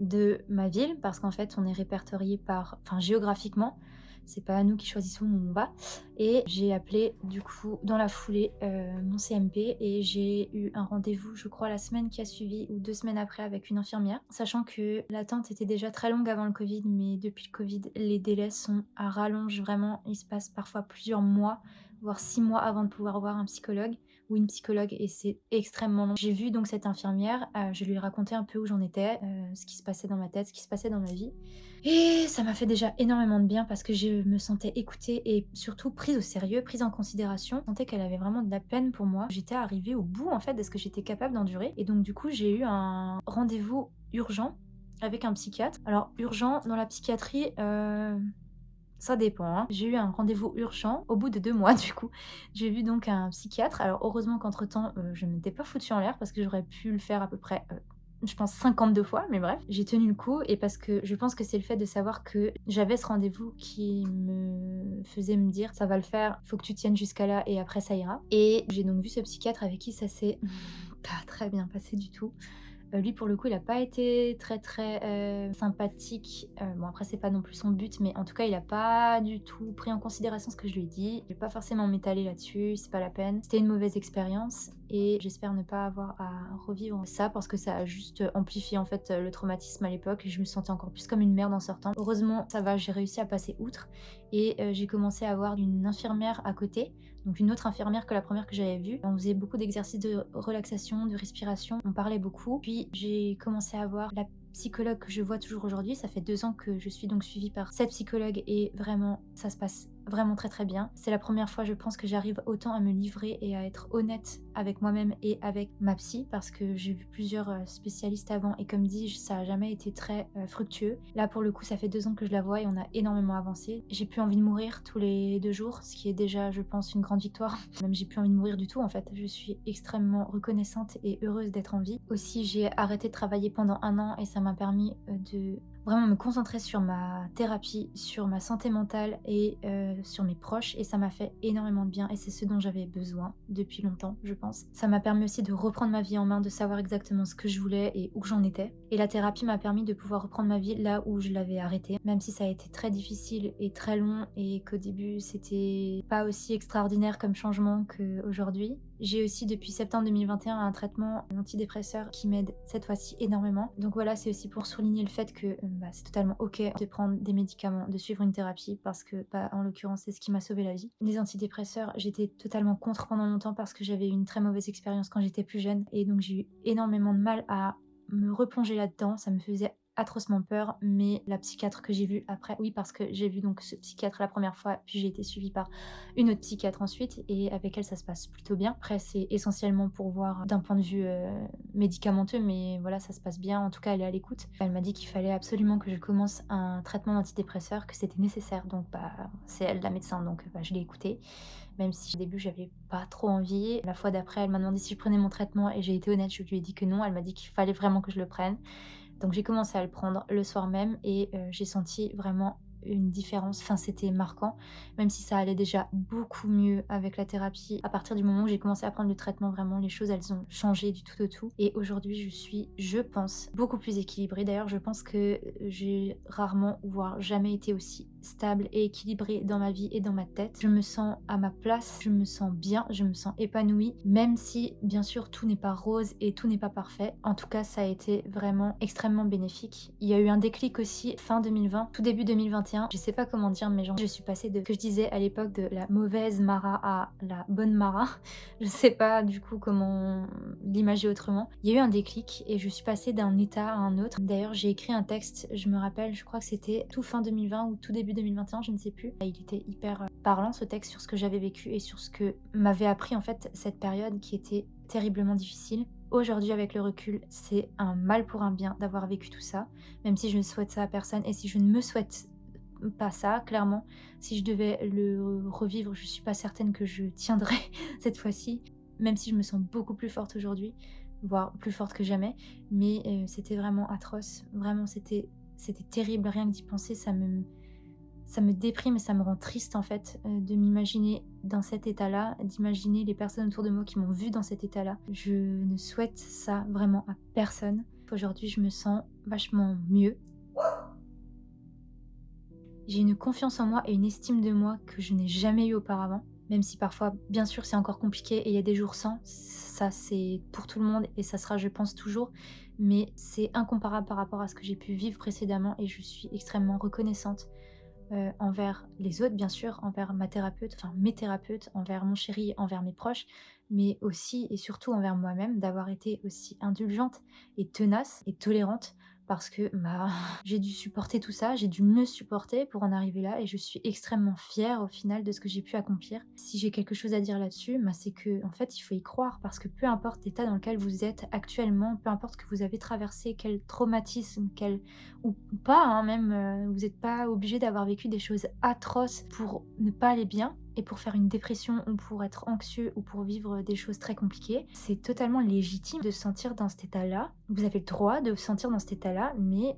de ma ville parce qu'en fait, on est répertorié par géographiquement, c'est pas nous qui choisissons où on va et j'ai appelé du coup dans la foulée, mon CMP et j'ai eu un rendez-vous, je crois, la semaine qui a suivi ou 2 semaines après avec une infirmière. Sachant que l'attente était déjà très longue avant le covid, mais depuis le covid, les délais sont à rallonge vraiment. Il se passe parfois plusieurs mois, voire 6 mois avant de pouvoir voir un psychologue ou une psychologue et c'est extrêmement long. J'ai vu donc cette infirmière, je lui ai raconté un peu où j'en étais, ce qui se passait dans ma tête, ce qui se passait dans ma vie et ça m'a fait déjà énormément de bien parce que je me sentais écoutée et surtout prise au sérieux, prise en considération. Je sentais qu'elle avait vraiment de la peine pour moi. J'étais arrivée au bout en fait de ce que j'étais capable d'endurer et donc du coup, j'ai eu un rendez-vous urgent avec un psychiatre. Alors urgent dans la psychiatrie, ça dépend, hein. J'ai eu un rendez-vous urgent au bout de 2 mois du coup. J'ai vu donc un psychiatre. Alors heureusement qu'entre-temps, je ne m'étais pas foutue en l'air parce que j'aurais pu le faire à peu près, je pense 52 fois, mais bref. J'ai tenu le coup et parce que je pense que c'est le fait de savoir que j'avais ce rendez-vous qui me faisait me dire: «Ça va le faire, faut que tu tiennes jusqu'à là et après ça ira» et j'ai donc vu ce psychiatre avec qui ça s'est pas très bien passé du tout. Lui pour le coup, il a pas été très, très, sympathique. Bon après c'est pas non plus son but, mais en tout cas il a pas du tout pris en considération ce que je lui ai dit. Je vais pas forcément m'étaler là-dessus, c'est pas la peine. C'était une mauvaise expérience et j'espère ne pas avoir à revivre ça parce que ça a juste amplifié en fait, le traumatisme à l'époque et je me sentais encore plus comme une merde en sortant. Heureusement, ça va, j'ai réussi à passer outre et j'ai commencé à avoir une infirmière à côté, donc une autre infirmière que la première que j'avais vue. On faisait beaucoup d'exercices de relaxation, de respiration, on parlait beaucoup. Puis j'ai commencé à voir la psychologue que je vois toujours aujourd'hui. Ça fait 2 ans que je suis donc suivie par cette psychologue et vraiment, ça se passe vraiment très très bien. C'est la première fois, je pense, que j'arrive autant à me livrer et à être honnête avec moi-même et avec ma psy parce que j'ai vu plusieurs spécialistes avant et comme dit, ça a jamais été très fructueux. Là, pour le coup, ça fait 2 ans que je la vois et on a énormément avancé. J'ai plus envie de mourir tous les 2 jours, ce qui est déjà, je pense, une grande victoire. Même j'ai plus envie de mourir du tout en fait. Je suis extrêmement reconnaissante et heureuse d'être en vie. Aussi, j'ai arrêté de travailler pendant 1 an et ça m'a permis de vraiment me concentrer sur ma thérapie, sur ma santé mentale et sur mes proches et ça m'a fait énormément de bien et c'est ce dont j'avais besoin depuis longtemps, je pense. Ça m'a permis aussi de reprendre ma vie en main, de savoir exactement ce que je voulais et où j'en étais. Et la thérapie m'a permis de pouvoir reprendre ma vie là où je l'avais arrêtée, même si ça a été très difficile et très long et qu'au début c'était pas aussi extraordinaire comme changement qu'aujourd'hui. J'ai aussi depuis septembre 2021 un traitement antidépresseur qui m'aide cette fois-ci énormément. Donc voilà, c'est aussi pour souligner le fait que c'est totalement ok de prendre des médicaments, de suivre une thérapie parce que en l'occurrence c'est ce qui m'a sauvé la vie. Les antidépresseurs, j'étais totalement contre pendant longtemps parce que j'avais eu une très mauvaise expérience quand j'étais plus jeune et donc j'ai eu énormément de mal à me replonger là-dedans. Ça me faisait atrocement peur, mais la psychiatre que j'ai vue après, oui, parce que j'ai vu donc ce psychiatre la première fois, puis j'ai été suivie par une autre psychiatre ensuite, et avec elle ça se passe plutôt bien. Après, c'est essentiellement pour voir d'un point de vue médicamenteux, mais voilà, ça se passe bien. En tout cas, elle est à l'écoute. Elle m'a dit qu'il fallait absolument que je commence un traitement d'antidépresseur, que c'était nécessaire. Donc, c'est elle la médecin, donc je l'ai écoutée. Même si au début j'avais pas trop envie. La fois d'après, elle m'a demandé si je prenais mon traitement et j'ai été honnête, je lui ai dit que non. Elle m'a dit qu'il fallait vraiment que je le prenne. Donc j'ai commencé à le prendre le soir même et j'ai senti vraiment une différence. Enfin, c'était marquant, même si ça allait déjà beaucoup mieux avec la thérapie. À partir du moment où j'ai commencé à prendre le traitement, vraiment, les choses, elles ont changé du tout au tout. Et aujourd'hui, je suis, je pense, beaucoup plus équilibrée. D'ailleurs, je pense que j'ai rarement, voire jamais été aussi stable et équilibrée dans ma vie et dans ma tête. Je me sens à ma place, je me sens bien, je me sens épanouie, même si, bien sûr, tout n'est pas rose et tout n'est pas parfait. En tout cas, ça a été vraiment extrêmement bénéfique. Il y a eu un déclic aussi fin 2020, tout début 2021. Je sais pas comment dire, mais genre, je suis passée de, que je disais à l'époque, de la mauvaise Mara à la bonne Mara. Je sais pas du coup comment l'imager autrement. Il y a eu un déclic et je suis passée d'un état à un autre. D'ailleurs, j'ai écrit un texte, je me rappelle, je crois que c'était tout fin 2020 ou tout début 2021, je ne sais plus. Il était hyper parlant, ce texte, sur ce que j'avais vécu et sur ce que m'avait appris en fait cette période qui était terriblement difficile. Aujourd'hui, avec le recul, c'est un mal pour un bien d'avoir vécu tout ça, même si je ne souhaite ça à personne et si je ne me souhaite pas ça, clairement. Si je devais le revivre, je suis pas certaine que je tiendrais cette fois-ci, même si je me sens beaucoup plus forte aujourd'hui, voire plus forte que jamais. Mais c'était vraiment atroce. Vraiment, c'était terrible. Rien que d'y penser, ça me déprime et ça me rend triste en fait de m'imaginer dans cet état-là, d'imaginer les personnes autour de moi qui m'ont vue dans cet état-là. Je ne souhaite ça vraiment à personne. Aujourd'hui, je me sens vachement mieux. J'ai une confiance en moi et une estime de moi que je n'ai jamais eu auparavant. Même si parfois, bien sûr, c'est encore compliqué et il y a des jours sans. Ça, c'est pour tout le monde et ça sera, je pense, toujours. Mais c'est incomparable par rapport à ce que j'ai pu vivre précédemment et je suis extrêmement reconnaissante envers les autres, bien sûr, envers ma thérapeute, enfin mes thérapeutes, envers mon chéri, envers mes proches, mais aussi et surtout envers moi-même, d'avoir été aussi indulgente et tenace et tolérante parce que bah, j'ai dû supporter tout ça, j'ai dû me supporter pour en arriver là et je suis extrêmement fière au final de ce que j'ai pu accomplir. Si j'ai quelque chose à dire là-dessus, bah, c'est que en fait il faut y croire parce que peu importe l'état dans lequel vous êtes actuellement, peu importe ce que vous avez traversé, quel traumatisme, quel ou pas, hein, même, vous n'êtes pas obligé d'avoir vécu des choses atroces pour ne pas aller bien et pour faire une dépression ou pour être anxieux ou pour vivre des choses très compliquées. C'est totalement légitime de se sentir dans cet état-là. Vous avez le droit de vous sentir dans cet état-là, mais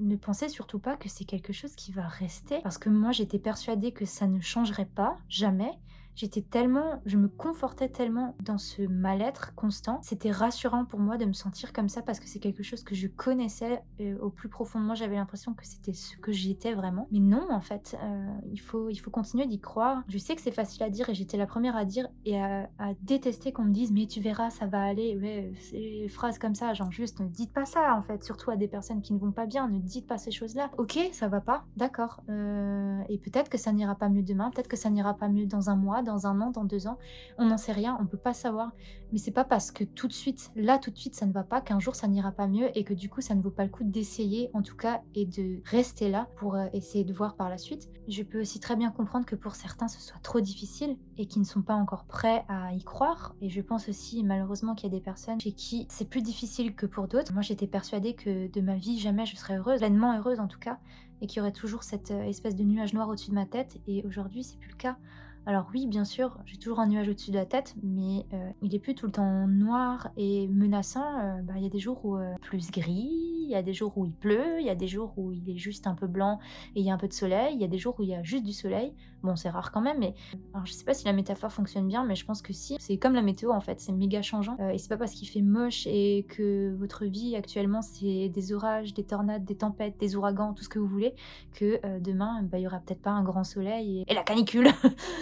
ne pensez surtout pas que c'est quelque chose qui va rester. Parce que moi, j'étais persuadée que ça ne changerait pas, jamais. Je me confortais tellement dans ce mal-être constant. C'était rassurant pour moi de me sentir comme ça parce que c'est quelque chose que je connaissais au plus profond de moi. J'avais l'impression que c'était ce que j'étais vraiment. Mais non, en fait, il faut continuer d'y croire. Je sais que c'est facile à dire et j'étais la première à dire et à détester qu'on me dise mais tu verras, ça va aller. Ouais, c'est des phrases comme ça, genre juste ne dites pas ça en fait, surtout à des personnes qui ne vont pas bien, ne dites pas ces choses-là. Ok, ça va pas, d'accord. Et peut-être que ça n'ira pas mieux demain, peut-être que ça n'ira pas mieux dans un mois, dans un an, dans 2 ans. On n'en sait rien, on peut pas savoir. Mais c'est pas parce que tout de suite, là, tout de suite, ça ne va pas, qu'un jour ça n'ira pas mieux et que du coup, ça ne vaut pas le coup d'essayer, en tout cas, et de rester là pour essayer de voir par la suite. Je peux aussi très bien comprendre que pour certains, ce soit trop difficile et qui ne sont pas encore prêts à y croire. Et je pense aussi, malheureusement, qu'il y a des personnes chez qui c'est plus difficile que pour d'autres. Moi, j'étais persuadée que de ma vie, jamais je serais heureuse, pleinement heureuse en tout cas, et qu'il y aurait toujours cette espèce de nuage noir au-dessus de ma tête. Et aujourd'hui, c'est plus le cas. Alors oui, bien sûr, j'ai toujours un nuage au-dessus de la tête, mais il est plus tout le temps noir et menaçant. Bah, il y a des jours où plus gris, il y a des jours où il pleut, il y a des jours où il est juste un peu blanc et il y a un peu de soleil, il y a des jours où il y a juste du soleil. Bon, c'est rare quand même, mais alors, je sais pas si la métaphore fonctionne bien, mais je pense que si. C'est comme la météo en fait, c'est méga changeant. Et c'est pas parce qu'il fait moche et que votre vie actuellement c'est des orages, des tornades, des tempêtes, des ouragans, tout ce que vous voulez, que demain, bah, il y aura peut-être pas un grand soleil et la canicule.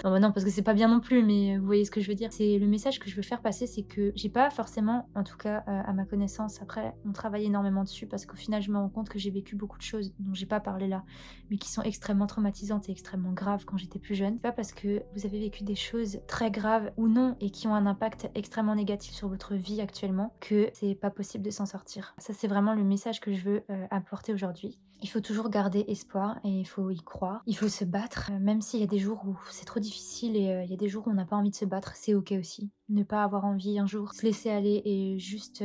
Non, bah non, parce que c'est pas bien non plus, mais vous voyez ce que je veux dire. C'est le message que je veux faire passer, c'est que j'ai pas forcément, en tout cas à ma connaissance, après on travaille énormément dessus parce qu'au final je me rends compte que j'ai vécu beaucoup de choses dont j'ai pas parlé là, mais qui sont extrêmement traumatisantes et extrêmement graves quand j'étais plus jeune. C'est pas parce que vous avez vécu des choses très graves ou non et qui ont un impact extrêmement négatif sur votre vie actuellement que c'est pas possible de s'en sortir. Ça c'est vraiment le message que je veux apporter aujourd'hui. Il faut toujours garder espoir et il faut y croire. Il faut se battre, même s'il y a des jours où c'est trop difficile et il y a des jours où on n'a pas envie de se battre, c'est ok aussi. Ne pas avoir envie un jour, se laisser aller et juste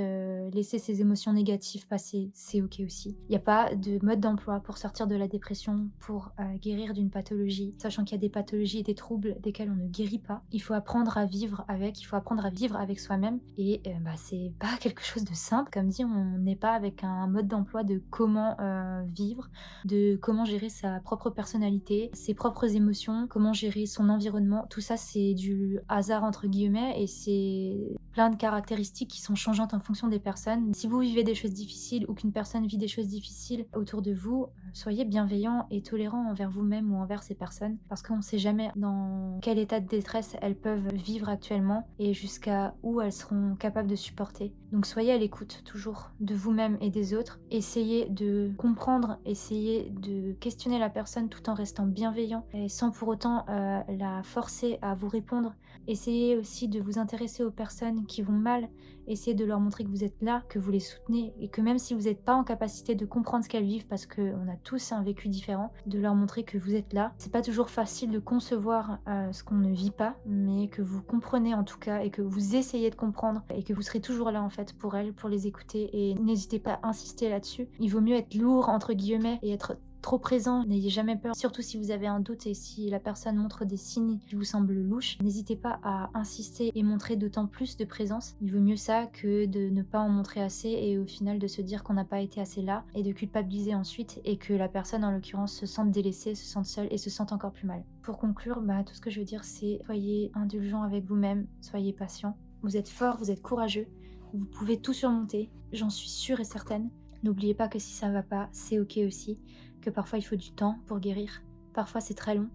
laisser ses émotions négatives passer, c'est OK aussi. Il y a pas de mode d'emploi pour sortir de la dépression, pour, guérir d'une pathologie, sachant qu'il y a des pathologies et des troubles desquels on ne guérit pas. Il faut apprendre à vivre avec, il faut apprendre à vivre avec soi-même et bah, c'est pas quelque chose de simple. Comme dit, on n'est pas avec un mode d'emploi de comment, vivre, de comment gérer sa propre personnalité, ses propres émotions, comment gérer son environnement. Tout ça, c'est du «hasard» entre guillemets et c'est plein de caractéristiques qui sont changeantes en fonction des personnes. Si vous vivez des choses difficiles ou qu'une personne vit des choses difficiles autour de vous, soyez bienveillant et tolérant envers vous-même ou envers ces personnes parce qu'on ne sait jamais dans quel état de détresse elles peuvent vivre actuellement et jusqu'à où elles seront capables de supporter. Donc soyez à l'écoute toujours de vous-même et des autres. Essayez de comprendre, essayez de questionner la personne tout en restant bienveillant et sans pour autant la forcer à vous répondre. Essayez aussi de vous intéresser aux personnes qui vont mal, essayez de leur montrer que vous êtes là, que vous les soutenez et que même si vous n'êtes pas en capacité de comprendre ce qu'elles vivent parce qu'on a tous un vécu différent, de leur montrer que vous êtes là. C'est pas toujours facile de concevoir ce qu'on ne vit pas, mais que vous comprenez en tout cas et que vous essayez de comprendre et que vous serez toujours là en fait pour elles, pour les écouter et n'hésitez pas à insister là-dessus. Il vaut mieux être lourd entre guillemets et être trop présent, n'ayez jamais peur, surtout si vous avez un doute et si la personne montre des signes qui vous semblent louches, n'hésitez pas à insister et montrer d'autant plus de présence. Il vaut mieux ça que de ne pas en montrer assez et au final de se dire qu'on n'a pas été assez là et de culpabiliser ensuite et que la personne en l'occurrence se sente délaissée, se sente seule et se sente encore plus mal. Pour conclure, tout ce que je veux dire c'est soyez indulgent avec vous-même, soyez patient. Vous êtes fort, vous êtes courageux, vous pouvez tout surmonter, j'en suis sûre et certaine. N'oubliez pas que si ça va pas, c'est OK aussi, que parfois il faut du temps pour guérir, parfois c'est très long.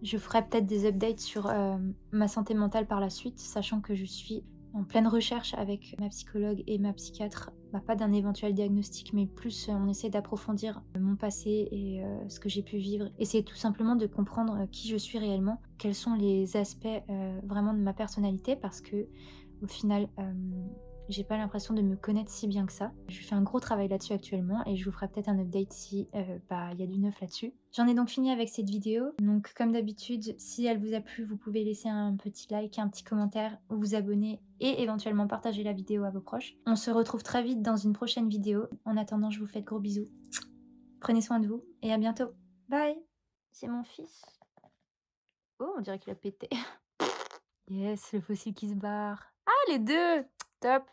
Je ferai peut-être des updates sur ma santé mentale par la suite, sachant que je suis en pleine recherche avec ma psychologue et ma psychiatre, pas d'un éventuel diagnostic, mais plus on essaie d'approfondir mon passé et ce que j'ai pu vivre. Essayer tout simplement de comprendre qui je suis réellement, quels sont les aspects vraiment de ma personnalité, parce que au final, j'ai pas l'impression de me connaître si bien que ça. Je fais un gros travail là-dessus actuellement et je vous ferai peut-être un update si il y a du neuf là-dessus. J'en ai donc fini avec cette vidéo. Donc comme d'habitude, si elle vous a plu, vous pouvez laisser un petit like, un petit commentaire, vous abonner et éventuellement partager la vidéo à vos proches. On se retrouve très vite dans une prochaine vidéo. En attendant, je vous fais de gros bisous. Prenez soin de vous et à bientôt. Bye! C'est mon fils. Oh, on dirait qu'il a pété. Yes, le fossile qui se barre. Ah, les deux! Top!